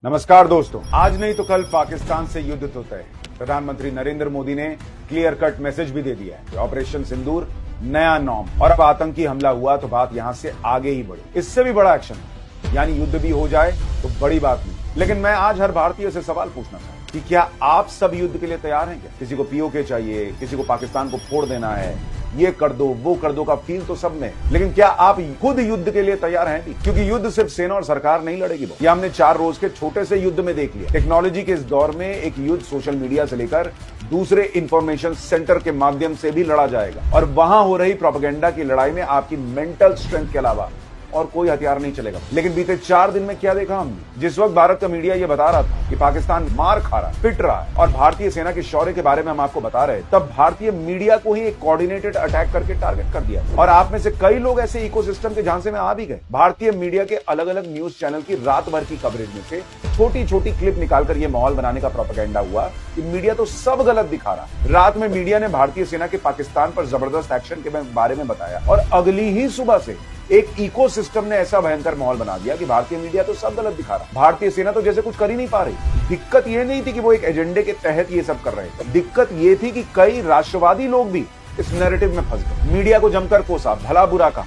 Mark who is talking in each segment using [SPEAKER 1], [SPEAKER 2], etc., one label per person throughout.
[SPEAKER 1] नमस्कार दोस्तों, आज नहीं तो कल पाकिस्तान से युद्ध तो तय है। प्रधानमंत्री नरेंद्र मोदी ने क्लियर कट मैसेज भी दे दिया है। ऑपरेशन सिंदूर नया नॉर्म, और अब आतंकी हमला हुआ तो बात यहां से आगे ही बढ़ी। इससे भी बड़ा एक्शन है, यानी युद्ध भी हो जाए तो बड़ी बात नहीं। लेकिन मैं आज हर भारतीय से सवाल पूछना चाहता हूं कि क्या आप सब युद्ध के लिए तैयार हैं क्या? किसी को पीओके चाहिए, किसी को पाकिस्तान को फोड़ देना है, ये कर दो वो कर दो का फील तो सब में, लेकिन क्या आप खुद युद्ध के लिए तैयार हैं भी? क्योंकि युद्ध सिर्फ सेना और सरकार नहीं लड़ेगी। ये हमने 4 रोज के छोटे से युद्ध में देख लिया। टेक्नोलॉजी के इस दौर में एक युद्ध सोशल मीडिया से लेकर दूसरे इंफॉर्मेशन सेंटर के माध्यम से भी लड़ा जाएगा, और वहां हो रही प्रोपेगेंडा की लड़ाई में आपकी मेंटल स्ट्रेंथ के अलावा और कोई हथियार नहीं चलेगा। लेकिन बीते 4 दिन में क्या देखा हमने? जिस वक्त भारत का मीडिया ये बता रहा था कि पाकिस्तान मार खा रहा है, पिट रहा है, और भारतीय सेना के शौर्य के बारे में हम आपको बता रहे, तब भारतीय मीडिया को ही एक कोऑर्डिनेटेड अटैक करके टारगेट कर दिया। और आप में से कई लोग ऐसे इकोसिस्टम के झांसे में आ भी गए। भारतीय मीडिया के अलग अलग न्यूज चैनल की रात भर की कवरेज में से छोटी छोटी क्लिप निकालकर यह माहौल बनाने का प्रोपेगेंडा हुआ कि मीडिया तो सब गलत दिखा रहा। रात में मीडिया ने भारतीय सेना के पाकिस्तान पर जबरदस्त एक्शन के बारे में बताया, और अगली ही सुबह से एक इकोसिस्टम ने ऐसा भयंकर माहौल बना दिया कि भारतीय मीडिया तो सब गलत दिखा रहा। भारतीय सेना तो जैसे कुछ कर ही नहीं पा रही। दिक्कत यह नहीं थी कि वो एक एजेंडे के तहत ये सब कर रहे थे, दिक्कत ये थी कि कई राष्ट्रवादी लोग भी इस नैरेटिव में फंस गए। मीडिया को जमकर कोसा, भला बुरा कहा,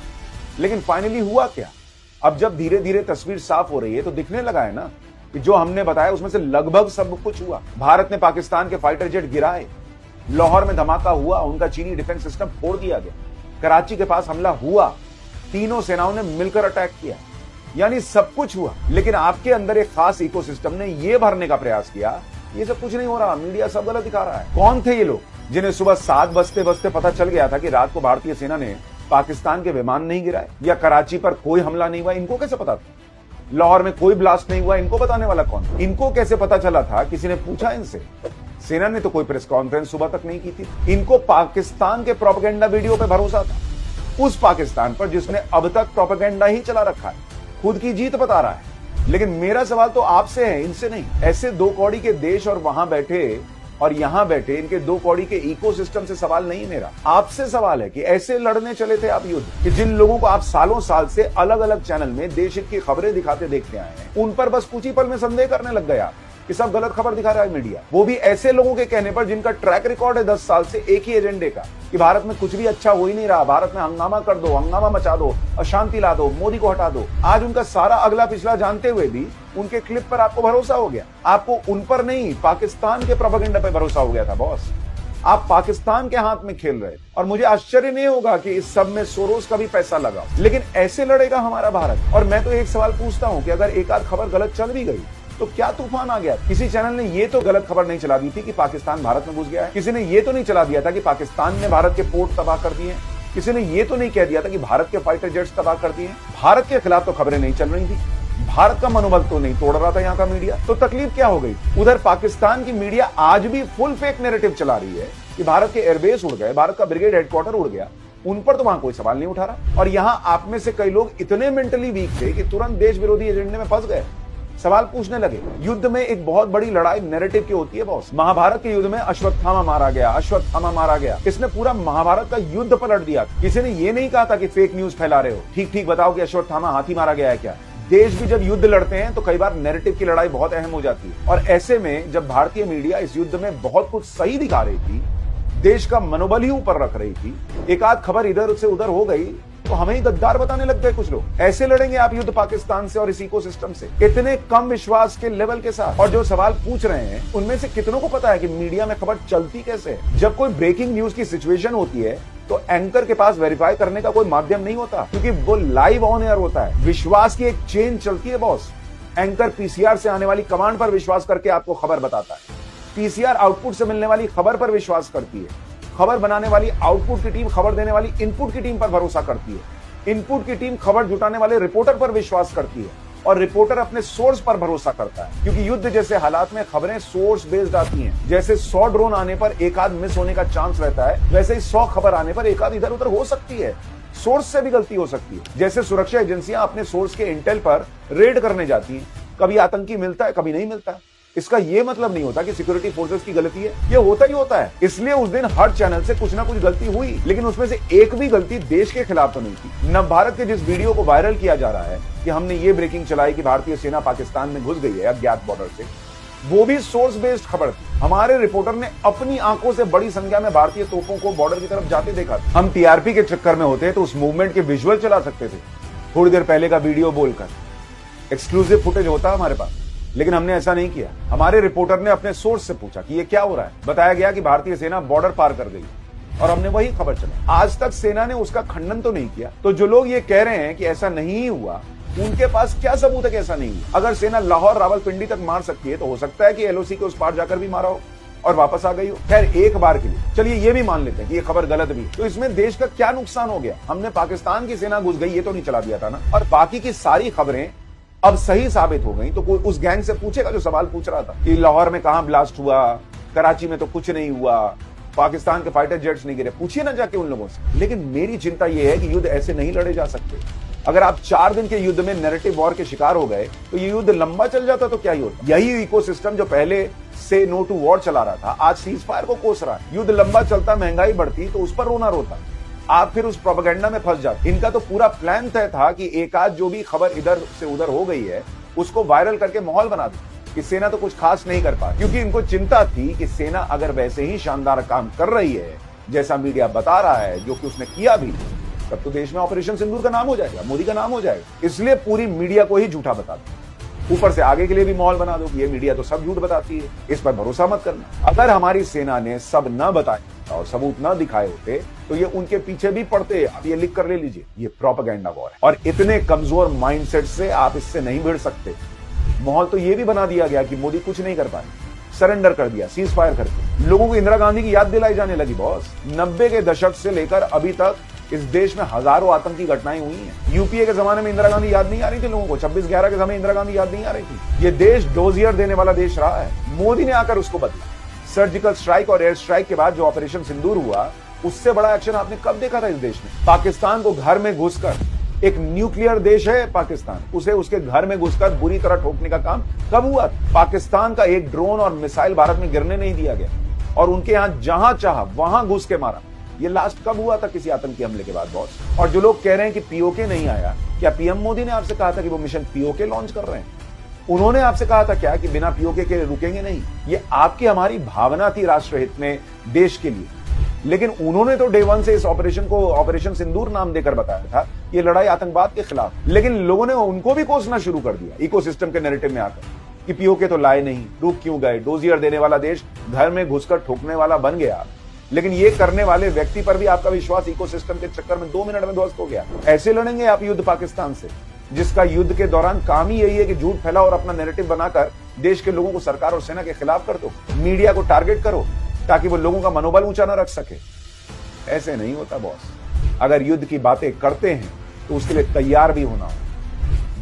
[SPEAKER 1] लेकिन फाइनली हुआ क्या? अब जब धीरे धीरे तस्वीर साफ हो रही है तो दिखने लगा है ना कि जो हमने बताया उसमें से लगभग सब कुछ हुआ। भारत ने पाकिस्तान के फाइटर जेट गिराए, लाहौर में धमाका हुआ, उनका चीनी डिफेंस सिस्टम फोड़ दिया गया, कराची के पास हमला हुआ, तीनों सेनाओं ने मिलकर अटैक किया, यानी सब कुछ हुआ। लेकिन आपके अंदर एक खास इकोसिस्टम ने यह भरने का प्रयास किया ये सब कुछ नहीं हो रहा, मीडिया सब गलत दिखा रहा है। कौन थे ये लोग जिन्हें सुबह 7 बजते बजते पता चल गया था कि रात को भारतीय सेना ने पाकिस्तान के विमान नहीं गिराए, या कराची पर कोई हमला नहीं हुआ? इनको कैसे पता था? लाहौर में कोई ब्लास्ट नहीं हुआ, इनको बताने वाला कौन? इनको कैसे पता चला था? किसी ने पूछा इनसे? सेना ने तो कोई प्रेस कॉन्फ्रेंस सुबह तक नहीं की थी। इनको पाकिस्तान के प्रोपेगेंडा वीडियो पे भरोसा था, उस पाकिस्तान पर जिसने अब तक प्रोपेगेंडा ही चला रखा है, खुद की जीत बता रहा है। लेकिन मेरा सवाल तो आपसे है, इनसे नहीं। ऐसे 2 कौड़ी के देश और वहां बैठे और यहां बैठे इनके 2 कौड़ी के इकोसिस्टम से सवाल नहीं, मेरा आपसे सवाल है कि ऐसे लड़ने चले थे आप युद्ध कि जिन लोगों को आप सालों साल से अलग अलग चैनल में देश हित की खबरें दिखाते देखते आए हैं, उन पर बस कुछ ही पल में संदेह करने लग गया कि सब गलत खबर दिखा रहा है मीडिया। वो भी ऐसे लोगों के कहने पर जिनका ट्रैक रिकॉर्ड है 10 साल से एक ही एजेंडे का कि भारत में कुछ भी अच्छा हो ही नहीं रहा, भारत में हंगामा कर दो, हंगामा मचा दो, अशांति ला दो, मोदी को हटा दो। आज उनका सारा अगला पिछला जानते हुए भी उनके क्लिप पर आपको भरोसा हो गया। आपको उन पर नहीं, पाकिस्तान के प्रोपेगेंडा पर भरोसा हो गया था बॉस। आप पाकिस्तान के हाथ में खेल रहे, और मुझे आश्चर्य नहीं होगा कि इस सब में सोरोस का भी पैसा लगा। लेकिन ऐसे लड़ेगा हमारा भारत? और मैं तो एक सवाल पूछता हूं कि अगर एक आध खबर गलत चल भी गई तो क्या तूफान आ गया? किसी चैनल ने ये तो गलत खबर नहीं चला दी थी कि पाकिस्तान भारत में घुस गया है। किसी ने ये तो नहीं चला दिया था कि पाकिस्तान ने भारत के पोर्ट तबाह कर दिए। किसी ने ये तो नहीं कह दिया था कि भारत के फाइटर जेट्स तबाह कर दिए। भारत के खिलाफ तो खबरें नहीं चल रही थी, भारत का मनोबल तो नहीं तोड़ रहा था यहाँ का मीडिया। तो तकलीफ क्या हो गई? उधर पाकिस्तान की मीडिया आज भी फुल फेक नैरेटिव चला रही है कि भारत के एयरबेस उड़ गए, भारत का ब्रिगेड हेडक्वार्टर उड़ गया, उन पर तो वहां कोई सवाल नहीं उठा रहा। और यहां आप में से कई लोग इतने मेंटली वीक थे कि तुरंत देश विरोधी एजेंडे में फंस गए, सवाल पूछने लगे। युद्ध में एक बहुत बड़ी लड़ाई नैरेटिव की होती है बॉस। महाभारत के युद्ध में अश्वत्थामा मारा गया, अश्वत्थामा मारा गया, इसने पूरा महाभारत का युद्ध पलट दिया। किसी ने ये नहीं कहा था कि फेक न्यूज फैला रहे हो, ठीक ठीक बताओ कि अश्वत्थामा हाथी मारा गया है क्या? देश भी जब युद्ध लड़ते हैं तो कई बार नैरेटिव की लड़ाई बहुत अहम हो जाती है, और ऐसे में जब भारतीय मीडिया इस युद्ध में बहुत कुछ सही दिखा रही थी, देश का मनोबल ही ऊपर रख रही थी, एक आध खबर इधर से उधर हो गई तो हमें ही गद्दार बताने लग गए कुछ लोग। ऐसे लड़ेंगे आप युद्ध पाकिस्तान से और इस इकोसिस्टम से, इतने कम विश्वास के लेवल के साथ? और जो सवाल पूछ रहे हैं उनमें से कितनों को पता है कि मीडिया में खबर चलती कैसे है? जब कोई ब्रेकिंग न्यूज की सिचुएशन होती है तो एंकर के पास वेरीफाई करने का कोई माध्यम नहीं होता, क्योंकि वो लाइव ऑन एयर होता है। विश्वास की एक चेन चलती है बॉस। एंकर पीसीआर से आने वाली कमांड पर विश्वास करके आपको खबर बताता है, पीसीआर आउटपुट से मिलने वाली खबर पर विश्वास करती है, खबर बनाने वाली आउटपुट की टीम खबर देने वाली इनपुट की टीम पर भरोसा करती है, इनपुट की टीम खबर जुटाने वाले रिपोर्टर पर विश्वास करती है, और रिपोर्टर अपने सोर्स पर भरोसा करता है। क्योंकि युद्ध जैसे हालात में खबरें सोर्स बेस्ड आती हैं। जैसे 100 ड्रोन आने पर एक आध मिस होने का चांस रहता है, वैसे ही 100 खबर आने पर एक आध इधर उधर हो सकती है, सोर्स से भी गलती हो सकती है। जैसे सुरक्षा एजेंसियां अपने सोर्स के इंटेल पर रेड करने जाती हैं, कभी आतंकी मिलता है कभी नहीं मिलता, इसका ये मतलब नहीं होता कि सिक्योरिटी फोर्सेस की गलती है, ये होता ही होता है। इसलिए उस दिन हर चैनल से कुछ ना कुछ गलती हुई, लेकिन उसमें से एक भी गलती देश के खिलाफ तो नहीं थी। नव भारत के जिस वीडियो को वायरल किया जा रहा है कि हमने ये ब्रेकिंग चलाई कि भारतीय सेना पाकिस्तान में घुस गई है अज्ञात बॉर्डर से, वो भी सोर्स बेस्ड खबर थी। हमारे रिपोर्टर ने अपनी आंखों से बड़ी संख्या में भारतीय तोपों को बॉर्डर की तरफ जाते देखा। हम टीआरपी के चक्कर में होते तो उस मूवमेंट के विजुअल चला सकते थे, थोड़ी देर पहले का वीडियो बोलकर एक्सक्लूसिव फुटेज होता हमारे पास, लेकिन हमने ऐसा नहीं किया। हमारे रिपोर्टर ने अपने सोर्स से पूछा कि ये क्या हो रहा है। बताया गया कि भारतीय सेना बॉर्डर पार कर गई और हमने वही खबर चला। आज तक सेना ने उसका खंडन तो नहीं किया। तो जो लोग ये कह रहे हैं कि ऐसा नहीं हुआ, उनके पास क्या सबूत है कि ऐसा नहीं हुआ? अगर सेना लाहौर रावलपिंडी तक मार सकती है तो हो सकता है कि एलओसी के उस पार जाकर भी मारा हो और वापस आ गई हो। खैर, एक बार के लिए चलिए ये भी मान लेते हैं कि ये खबर गलत भी, तो इसमें देश का क्या नुकसान हो गया? हमने पाकिस्तान की सेना घुस गई ये तो नहीं चला दिया था ना। और बाकी की सारी खबरें अब सही साबित हो गई तो कोई उस गैंग से पूछेगा जो सवाल पूछ रहा था कि लाहौर में कहां ब्लास्ट हुआ, कराची में तो कुछ नहीं हुआ, पाकिस्तान के फाइटर जेट्स नहीं गिरे। पूछिए ना जाके उन लोगों से। लेकिन मेरी चिंता यह है कि युद्ध ऐसे नहीं लड़े जा सकते। अगर आप 4 दिन के युद्ध में नैरेटिव वॉर के शिकार हो गए तो ये युद्ध लंबा चल जाता तो क्या ही होता? यही इकोसिस्टम जो पहले से नो टू वॉर चला रहा था आज सीज फायर को कोस रहा है। युद्ध लंबा चलता, महंगाई बढ़ती तो उस पर रोना रोता, आप फिर उस प्रोपेगेंडा में फंस जाते। इनका तो पूरा प्लान तय था कि एक आध जो भी खबर इधर से उधर हो गई है उसको वायरल करके माहौल बना दे कि सेना तो कुछ खास नहीं कर पा, क्योंकि इनको चिंता थी कि सेना अगर वैसे ही शानदार काम कर रही है जैसा मीडिया बता रहा है, जो कि उसने किया भी, तब तो देश में ऑपरेशन सिंदूर का नाम हो जाएगा, मोदी का नाम हो जाएगा। इसलिए पूरी मीडिया को ही झूठा बता दो, ऊपर से आगे के लिए भी माहौल बना दो कि ये मीडिया तो सब झूठ बताती है, इस पर भरोसा मत करना। अगर हमारी सेना ने सब न बताया और सबूत न दिखाए होते तो ये उनके पीछे भी पड़ते। आप ये लिख कर ले लीजिए, ये प्रोपेगेंडा वॉर है और इतने कमजोर माइंडसेट से आप इससे नहीं भिड़ सकते। माहौल तो ये भी बना दिया गया कि मोदी कुछ नहीं कर पाए, सरेंडर कर दिया सीज फायर करके। लोगों को इंदिरा गांधी की याद दिलाई जाने लगी बॉस। 90 के दशक से लेकर अभी तक इस देश में हजारों आतंकी घटनाएं हुई हैं। यूपीए के जमाने में इंदिरा गांधी याद नहीं आ रही थी लोगों को, 26/11 के समय इंदिरा गांधी याद नहीं आ रही थी। ये देश डोजियर देने वाला देश रहा है, मोदी ने आकर उसको बदला। सर्जिकल स्ट्राइक और एयर स्ट्राइक के बाद जो ऑपरेशन सिंदूर हुआ, उससे बड़ा एक्शन आपने कब देखा था इस देश में? पाकिस्तान को घर में घुसकर, एक न्यूक्लियर देश है पाकिस्तान, उसे उसके घर में घुसकर बुरी तरह ठोकने का काम कब हुआ? पाकिस्तान का एक ड्रोन और मिसाइल भारत में गिरने नहीं दिया गया और उनके यहां जहां चाहा वहां घुस के मारा। ये लास्ट कब हुआ था किसी आतंकी हमले के बाद बॉस? और जो लोग कह रहे हैं कि पीओके नहीं आया, क्या पीएम मोदी ने आपसे कहा था कि वो मिशन पीओके लॉन्च कर रहे हैं? उन्होंने आपसे कहा था क्या कि बिना पीओके के रुकेंगे नहीं? ये आपकी हमारी भावना थी राष्ट्रहित में, देश के लिए। लेकिन उन्होंने तो डे 1 से इस ऑपरेशन को ऑपरेशन सिंदूर नाम देकर बताया था ये लड़ाई आतंकवाद के खिलाफ। लेकिन लोगों ने उनको भी कोसना शुरू कर दिया इकोसिस्टम के नैरेटिव में आकर कि पीओके तो लाए नहीं, रुक क्यों गए? डोजियर देने वाला देश घर में घुसकर ठोकने वाला बन गया। लेकिन ये करने वाले व्यक्ति पर भी आपका विश्वास इकोसिस्टम के चक्कर में 2 मिनट में ध्वस्त हो गया। ऐसे लड़ेंगे आप युद्ध पाकिस्तान से, जिसका युद्ध के दौरान काम ही यही है कि झूठ फैलाओ और अपना नैरेटिव बनाकर देश के लोगों को सरकार और सेना के खिलाफ कर दो, मीडिया को टारगेट करो ताकि वो लोगों का मनोबल ऊंचा न रख सके। ऐसे नहीं होता बॉस। अगर युद्ध की बातें करते हैं तो उसके लिए तैयार भी होना होगा।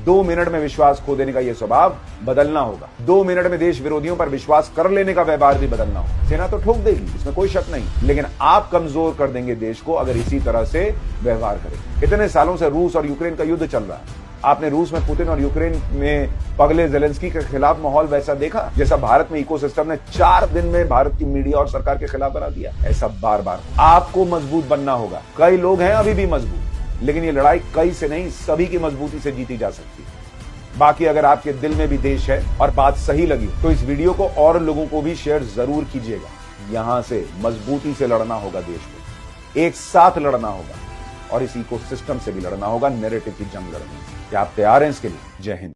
[SPEAKER 1] 2 मिनट में विश्वास खो देने का यह स्वभाव बदलना होगा। 2 मिनट में देश विरोधियों पर विश्वास कर लेने का व्यवहार भी बदलना होगा। सेना तो ठोक देगी, इसमें कोई शक नहीं, लेकिन आप कमजोर कर देंगे देश को अगर इसी तरह से व्यवहार करें। इतने सालों से रूस और यूक्रेन का युद्ध चल रहा है। आपने रूस में पुतिन और यूक्रेन में पगले जेलेंस्की के खिलाफ माहौल वैसा देखा जैसा भारत में इकोसिस्टम ने 4 दिन में भारत की मीडिया और सरकार के खिलाफ बना दिया? ऐसा बार बार आपको मजबूत बनना होगा। कई लोग हैं अभी भी मजबूत, लेकिन ये लड़ाई कई से नहीं, सभी की मजबूती से जीती जा सकती है। बाकी अगर आपके दिल में भी देश है और बात सही लगी तो इस वीडियो को और लोगों को भी शेयर जरूर कीजिएगा। यहां से मजबूती से लड़ना होगा, देश को एक साथ लड़ना होगा और इस इकोसिस्टम से भी लड़ना होगा, नैरेटिव की जंग लड़नी। क्या आप तैयार हैं इसके लिए? जय हिंद।